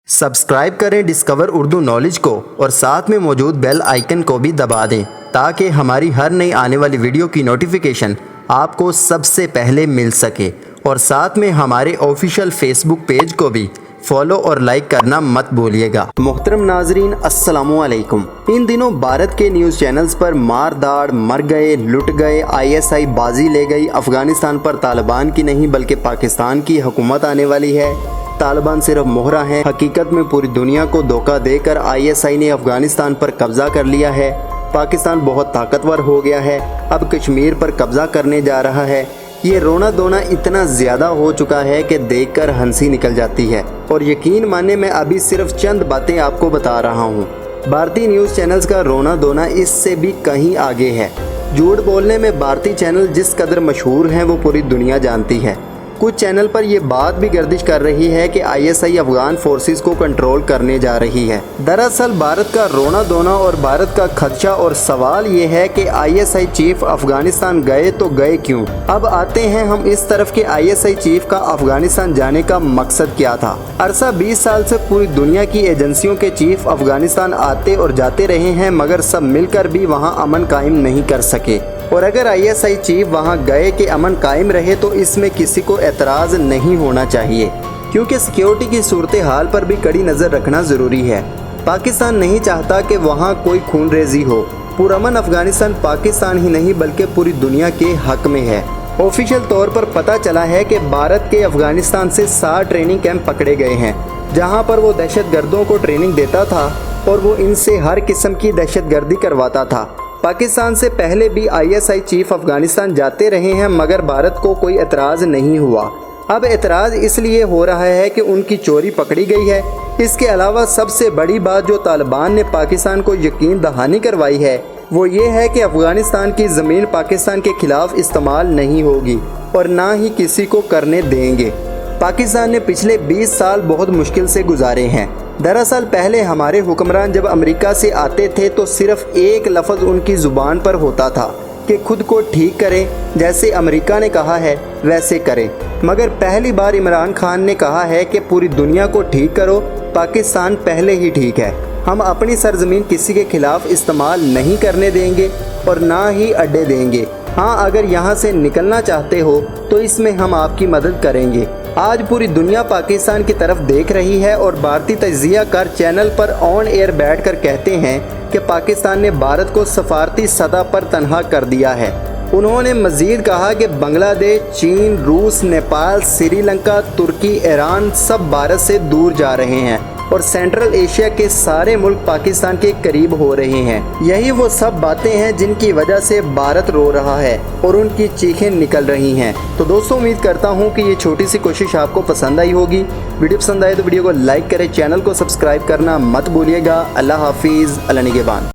Subscribe करें discover Urdu knowledge को और साथ में मौजूद बेल आइकन को भी दबा दें ताकि हमारी हर नई आने वाली वीडियो की नोटिफिकेशन आपको सबसे पहले मिल सके। और साथ में हमारे ऑफिशियल फेसबुक पेज को भी फॉलो और लाइक करना मत भूलिएगा। मोहतरम नाजरीन, अस्सलामु अलैकुम। इन दिनों भारत के न्यूज़ चैनल्स पर मार दाड़, मर गए, लुट गए, ISI बाजी ले गई, अफगानिस्तान पर तालिबान की नहीं बल्कि पाकिस्तान की हुकूमत आने वाली है, तालिबान सिर्फ मोहरा है, हकीकत में पूरी दुनिया को धोखा देकर ISI ने अफगानिस्तान पर कब्जा कर लिया है, पाकिस्तान बहुत ताकतवर हो गया है, अब कश्मीर पर कब्जा करने जा रहा है। ये रोना धोना इतना ज़्यादा हो चुका है कि देखकर हंसी निकल जाती है। और यकीन माने मैं अभी सिर्फ चंद बातें आपको बता रहा हूँ। भारतीय न्यूज़ चैनल्स का रोना धोना इससे भी कहीं आगे है। झूठ बोलने में भारतीय चैनल जिस कदर मशहूर हैं वो पूरी दुनिया जानती है। कुछ चैनल पर यह बात भी गर्दिश कर रही है कि ISI अफगान फोर्सेस को कंट्रोल करने जा रही है। दरअसल भारत का रोना धोना और भारत का खदशा और सवाल ये है कि ISI चीफ अफगानिस्तान गए तो गए क्यों। अब आते हैं हम इस तरफ कि ISI चीफ का अफगानिस्तान जाने का मकसद क्या था। अरसा 20 साल से पूरी दुनिया की एजेंसियों के चीफ अफगानिस्तान आते और जाते रहे हैं, मगर सब मिलकर भी वहाँ अमन कायम नहीं कर सके। और अगर ISI चीफ वहां गए कि अमन कायम रहे तो इसमें किसी को एतराज़ नहीं होना चाहिए, क्योंकि सिक्योरिटी की सूरत हाल पर भी कड़ी नज़र रखना ज़रूरी है। पाकिस्तान नहीं चाहता कि वहां कोई खून रेजी हो। पुरअमन अफगानिस्तान पाकिस्तान ही नहीं बल्कि पूरी दुनिया के हक में है। ऑफिशियल तौर पर पता चला है कि भारत के अफगानिस्तान से 60 ट्रेनिंग कैंप पकड़े गए हैं, जहाँ पर वो दहशत गर्दों को ट्रेनिंग देता था और वो इनसे हर किस्म की दहशत गर्दी करवाता था। पाकिस्तान से पहले भी ISI चीफ अफगानिस्तान जाते रहे हैं, मगर भारत को कोई एतराज़ नहीं हुआ। अब एतराज़ इसलिए हो रहा है कि उनकी चोरी पकड़ी गई है। इसके अलावा सबसे बड़ी बात जो तालिबान ने पाकिस्तान को यकीन दहानी करवाई है वो ये है कि अफगानिस्तान की ज़मीन पाकिस्तान के खिलाफ इस्तेमाल नहीं होगी और ना ही किसी को करने देंगे। पाकिस्तान ने पिछले 20 साल बहुत मुश्किल से गुजारे हैं। दरअसल पहले हमारे हुक्मरान जब अमेरिका से आते थे तो सिर्फ एक लफ्ज़ उनकी ज़ुबान पर होता था कि खुद को ठीक करें, जैसे अमेरिका ने कहा है वैसे करें। मगर पहली बार इमरान खान ने कहा है कि पूरी दुनिया को ठीक करो, पाकिस्तान पहले ही ठीक है, हम अपनी सरजमीन किसी के खिलाफ इस्तेमाल नहीं करने देंगे और ना ही अड्डे देंगे। हाँ, अगर यहाँ से निकलना चाहते हो तो इसमें हम आपकी मदद करेंगे। आज पूरी दुनिया पाकिस्तान की तरफ देख रही है और भारतीय तज्जिया कार चैनल पर ऑन एयर बैठकर कहते हैं कि पाकिस्तान ने भारत को सफारती सतह पर तनहा कर दिया है। उन्होंने मज़ीद कहा कि बांग्लादेश, चीन, रूस, नेपाल, श्रीलंका, तुर्की, ईरान सब भारत से दूर जा रहे हैं और सेंट्रल एशिया के सारे मुल्क पाकिस्तान के करीब हो रहे हैं। यही वो सब बातें हैं जिनकी वजह से भारत रो रहा है और उनकी चीखें निकल रही हैं। तो दोस्तों, उम्मीद करता हूँ कि ये छोटी सी कोशिश आपको पसंद आई होगी। वीडियो पसंद आए तो वीडियो को लाइक करें, चैनल को सब्सक्राइब करना मत भूलिएगा। अल्लाह हाफिज़, अल्लाह निगहबान।